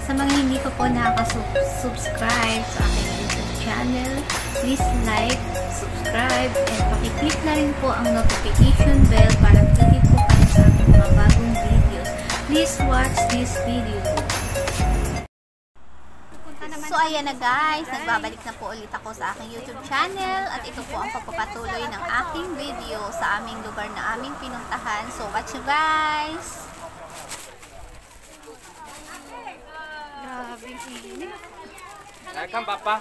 Sa mga hindi pa po nakaka-subscribe sa aking YouTube channel, please like, subscribe, and pakiclick na rin po ang notification bell para updated po kayo sa aking mga bagong videos. Please watch this video. So ayan na guys, nagbabalik na po ulit ako sa aking YouTube channel at ito po ang pagpapatuloy ng aking video sa aming lugar na aming pinuntahan. So watch you guys! Grabing init. Welcome, Papa.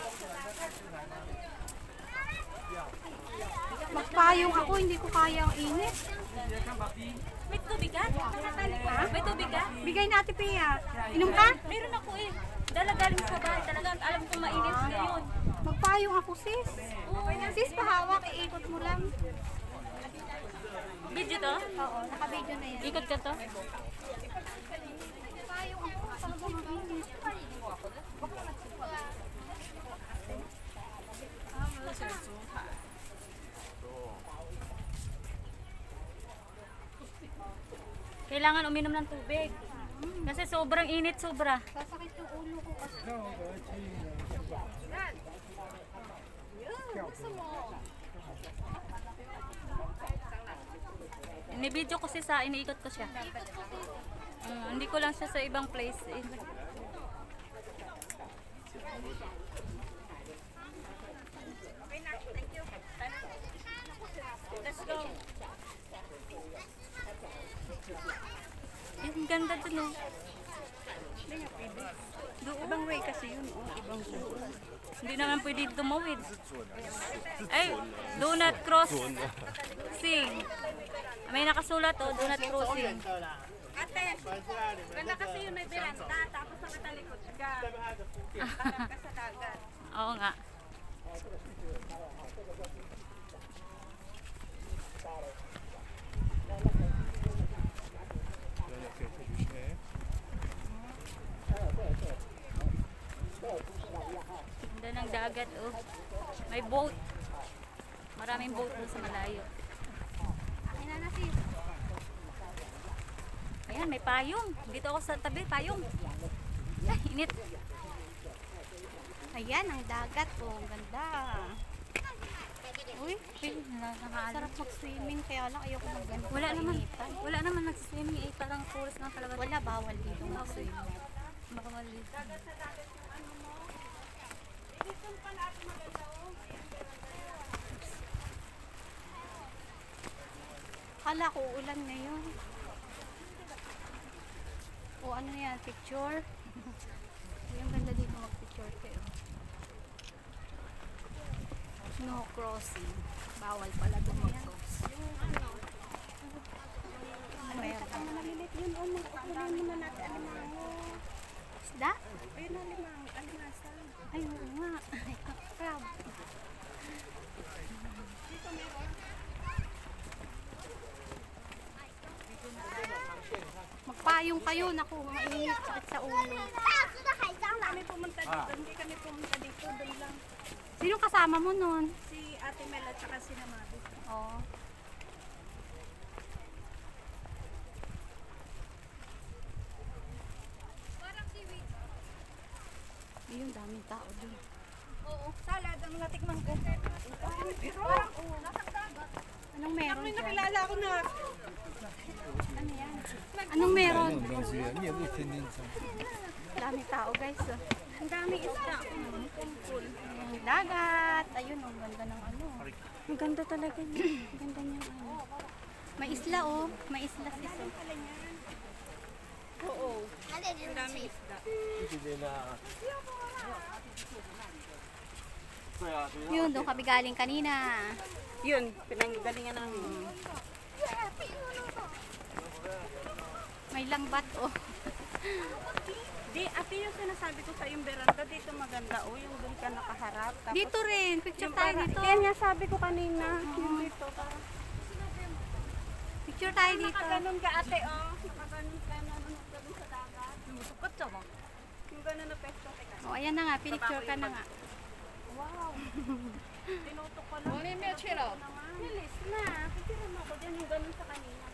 Magpayong ako, hindi ko kaya ang init. May tubig ka? May tubig ka? Bigay natin, Pia. Inom ka? Meron ako eh. Dala galing sa bahay. Talagang alam ko mainit ngayon. Magpayong ako, sis. Sis, pahawak, iikot mo lang. Video to? Oo, naka-video na yan. Ikot ka to? Magpayong ako, talagang init. Kailangan uminom ng tubig. Kasi sobrang init, sobra. Sasakit yung ulo ko kasi. Ini-video ko siya, iniikot ko siya. Hindi ko lang siya sa ibang place. Let's go. Yung ganda dun oh. Ibang way kasi yun, oh. Ibang way. Hindi naman pwede tumawid. Ay, do not cross. Sing. May nakasulat oh, do not crossing. Ate, ganda kasi yun may beranda, tapos nakatalikod ka. Parang ka sa dagat. Oo nga. Ganda ng dagat oh. May boat. Maraming boat doon sa malayo. Ayan, may payong. Dito ako sa tabi, payong. Ay, init. Ayan, ang dagat po. Ang ganda. Uy, sarap mag-swimming. Kaya lang ayoko mag-ganda. Wala naman nag-swimming. Eh, parang tourist lang talaga. Wala, bawal dito mag-swimming. Bawal dito. Kala ko ulan ngayon. O ano yan, picture? Yung ganda dito mag-picture kayo. No crossing. Bawal pala doon mag-cross. Meron. Ang malilit yun, oh, mag-ukulin mo na natin alimango. Isda? Ayun na alimango, alimasan. Ay, oo nga. Ay, crab. Dito meron. Magpayong kayo. Naku, mainit. Sakit sa ulo. Kami pumunta dito, hindi kami pumunta dito, doon lang. Sino kasama mo nun? Si Ate Mel at saka si Namado. Oo. Ayun, daming tao dun. Oo, salad ang natikman ko. Parang, anong meron May dyan? nakilala ko na. Ano yan? Anong meron? Ang Daming tao guys. Oh. Ang daming isda. Kumpul. Yung dagat. Ayun, ang ganda ng ano. Ang ganda talaga niya. Ang ganda niya. May isla oh. May isla sis oh. Oo. Ang daming isda. Yun, doon kami galing kanina. Yun, pinanggalingan namin. May langbat oh. Di, ate yung sinasabi ko sa yung beranda, dito maganda o, yung doon ka nakaharap. Tapos, Dito rin. Picture yung tayo para- dito. Kaya nga sabi ko kanina, yung dito ka. Picture tayo dito. Nakaganon ka ate, oh. Nakaganon ka na doon sa dagat. Sukat siya ba? Yung gano'n na pesto ka. Oh, ayan na nga. Pinicture ka na nga. Wow. Tinutok ko lang. Bilis na. Picture mo ako dyan yung gano'n sa kanina.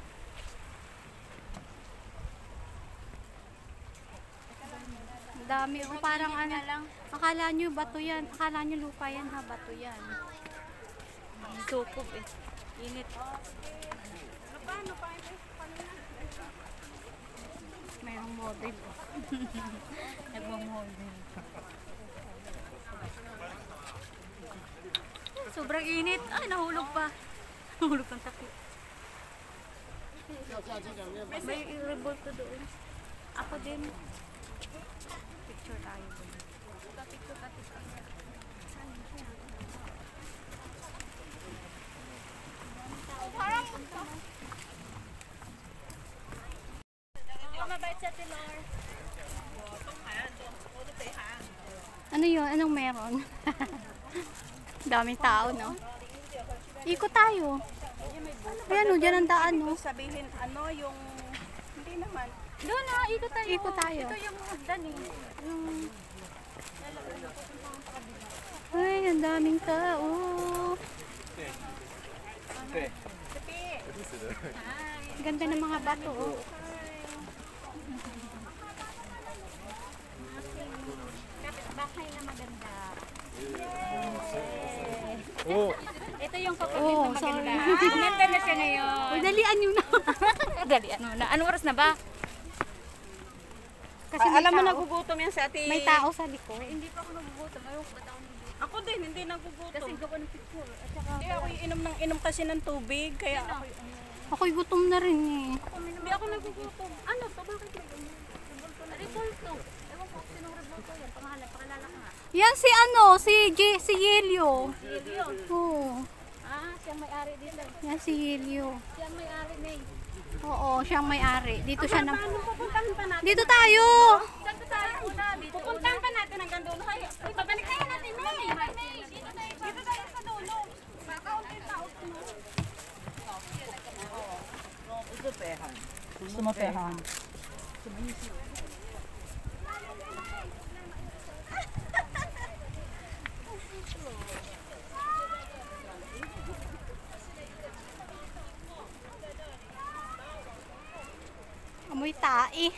Dami. O parang ano lang. Akala nyo bato yan. Akala nyo lupa yan ha. Bato yan. Sukob eh. Init. Mayroong model. Nagmamodel. Sobrang init. Ay, nahulog pa. Nahulog ng takip. May revolto doon. Ako din. Picture tayo doon. Ano yun? Anong meron? Daming tao, no? Ikot tayo. Ayan o, dyan ang daan, no? Sabihin, ano yung, hindi naman. Doon na, ikot tayo. Ikot tayo. Ito yung hagdan eh. Ay, ang daming tao. Ganda ng mga bato, oh. Bakay na maganda. Oh, Ito yung kapatid Oh, na sorry. maganda. Gumanda na siya ngayon. Uy, dalian nyo na. Dalian mo na. Anong oras na ba? Kasi may Alam mo, tao. nagugutom yan sa ati. May tao sa likod. Hindi pa ako nagugutom. Ayaw ko ba't ako nagugutom? Ako din, hindi nagugutom. Kasi gawa ng picture. At saka, Hindi ako inom ng inom kasi ng tubig, kaya ako Ako'y gutom na rin eh. hindi ako nagugutom. ano to? Bakit may ganyan? Revolto. Ewan ko kung sinong revolto yan. Pangalan, pakilala ka nga. Yan si ano, si Yelio. Yelio. Oo. Ah, siyang may-ari dito. Yan si Yelio. Siyang may-ari na eh. Oo, siyang may-ari. Dito siya na. Paano pupuntahan pa natin? Dito tayo. Saan ka tayo una? Dito Pupuntahan pa natin hanggang dulo. Ay, babalik tayo natin, May. Dito tayo sa dulo. Kakaunti tao. Sumapehan. Amoy tae.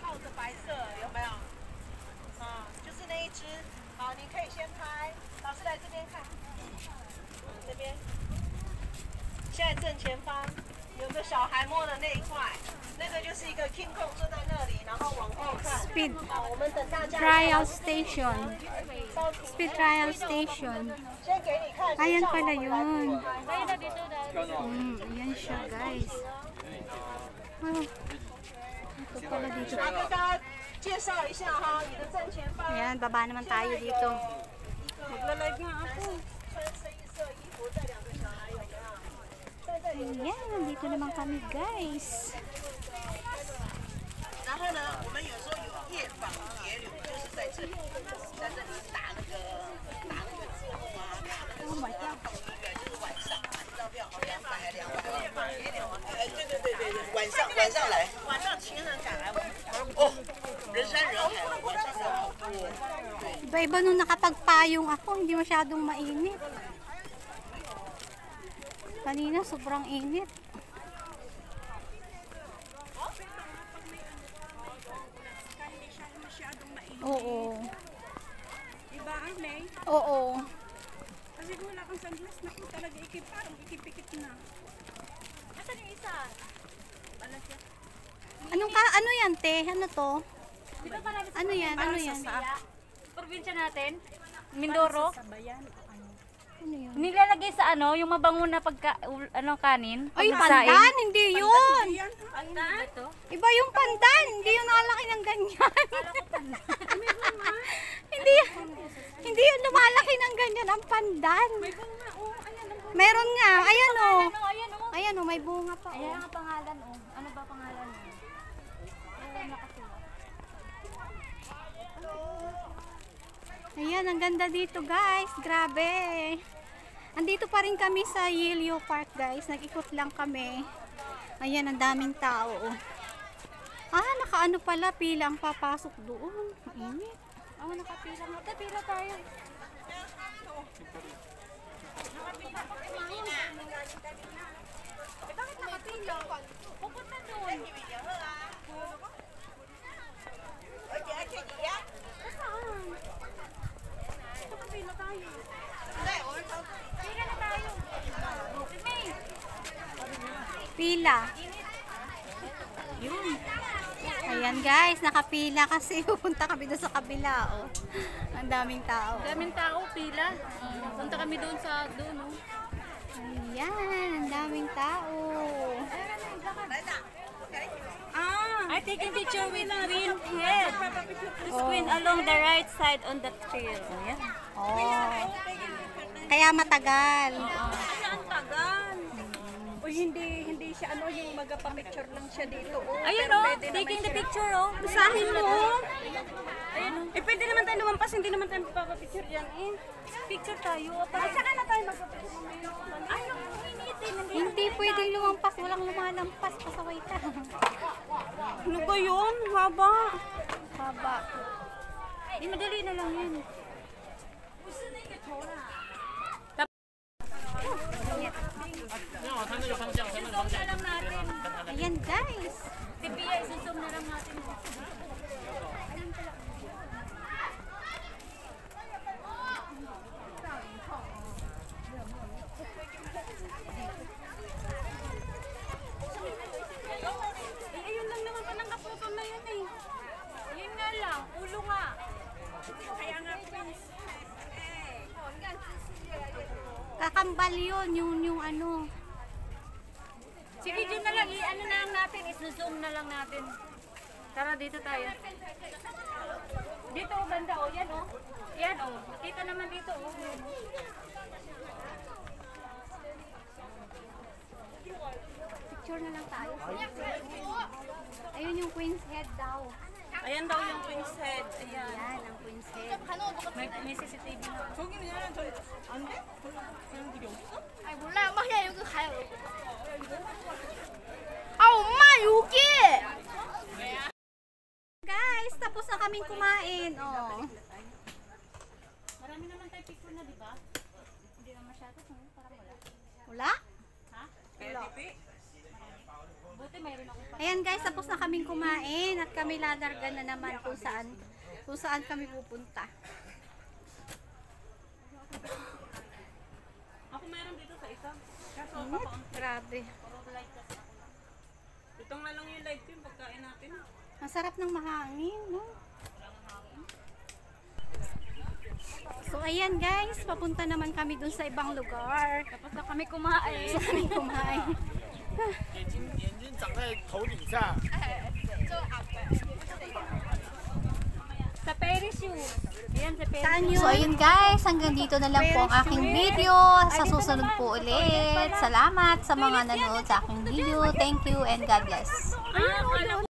套着白色，有没有？啊，就是那一只。好，你可以先拍。老师来这边看。这边。现在正前方有个小孩摸的那一块，那个就是一个 King Kong 坐在那里，然后往后看。 Speed 好，我们等大家。 trial station. Speed trial station. 先给你看。 Ayan pala yun. Tayo na dito dahil. Ayan siya, guys. Oh, ito pala dito. 来跟大家介绍一下哈，你的正前方。 Ayan, baba naman tayo dito. Magla-live nga ako. 穿深色衣服带两个小孩有没有？在这里。 Ayan, dito naman kami, guys. 然后呢，我们有时候有夜访野柳，就是在这里，在这里打那个字幕啊，打那个放音乐，就是晚上买到票好200还200野柳啊，对，晚上来，晚上情人赶来，哦，人山人海，晚上人好多，对。 Iba-iba nung nakapagpayong ako, hindi masyadong mainit. Kanina, sobrang init. Oo. Diba, May? Oo. Kasi kung wala kang sunglass, naku talaga parang ikipikit na. Nasaan yung isa? Ano yan, te? Ano to? Di ba marami sa Ano yan? Ano yan? probinsya natin? Mindoro? Ano yan? Nilalagay sa ano, yung mabango na kanin? Ay, pagsaing? pandan! Hindi yun! Pandan? Ito? Iba yung pandan! Hindi yung nakalaki ng ganyan. Hindi yun lumalaki ng ganyan ang pandan. Meron nga. Ayan o. Ano, ayan o. Ayan o, may bunga pa. Ayan Oh. ang pangalan o. Ano ba pangalan o? Ayan, nakasulat. Ayan, ang ganda dito guys. Grabe. Andito pa rin kami sa Yelio Park guys. Nag-ikot lang kami. Ayan, ang daming tao. Oh. Ah, nakaano pala. Pila ang papasok doon. Mainit. Oh, nakapila nga. Pila tayo. bakit nakapila? Pupunta doon. Saan? Nakapila tayo. Pila na tayo. May. Pila. Yun. Ayan guys, nakapila kasi pupunta kami doon sa kabila. Oh. Ang daming tao. Daming tao, pila. Punta kami doon sa doon, oh. Ayan, ang daming tao. I taking picture with Queen Head. This Queen along the right side on the trail. Ayan. Oh. Kaya matagal. Ang tagal. O hindi siya ano yung magpa-picture lang siya dito. Oh, Ayun, pero oh. pwede naman Taking the siya. picture, oh. Basahin mo. Ayun, oh. Eh pwede naman tayo lumampas, hindi naman tayo magpa-picture diyan eh. Picture tayo. Ay, saka na tayo magpa-picture mamaya. Ano, hinitin. Hindi pwedeng lumampas, walang lumalampas, pasaway ka. Ano ba yun? Haba. Haba. Eh, madali na lang yan. Isusum na lang natin. Ayan guys. Si Pia, isusum na lang natin. Eh, ayun lang naman pa nakaputo na yun eh. Yun nga lang, ulo nga. Kaya nga, please. Kakambal yun, yung ano. Sige, dyan na lang. I-ano na lang natin. Isusum na lang natin. Tara, dito tayo. Dito, banda. O, yan, o. Yan, o. Dito naman dito, o. Picture na lang tayo. Ayun yung Queen's Head daw. Ayan daw yung Queen's Head. Ayan. Ayan, ang Queen's Head. May CCTV na. 아니 몰라요. 엄마 그냥 여기 가요. 아 엄마 여기. Guys, tapos na kaming kumain. Oh. Marami naman tayo picture na, di ba? Hindi na masyado. Parang wala. Wala? Ha? Kaya tipi. Buti mayroon ako pa. Ayan guys, tapos na kaming kumain at kami lalargan na naman kung saan kami pupunta. Ako meron dito sa isa. Kaso Grabe. ito nga lang yung live yung pagkain natin. Ang sarap ng mahangin, no? So ayan guys, papunta naman kami dun sa ibang lugar. Tapos na kami kumain. Tapos na kami kumain. 眼睛长在头顶上。 Sa parachute. Ayan, sa parachute. Saan yun? So ayun guys, hanggang dito na lang po ang aking video. Sa susunod po ulit. Salamat sa mga nanood sa aking video. Thank you and God bless. Ah,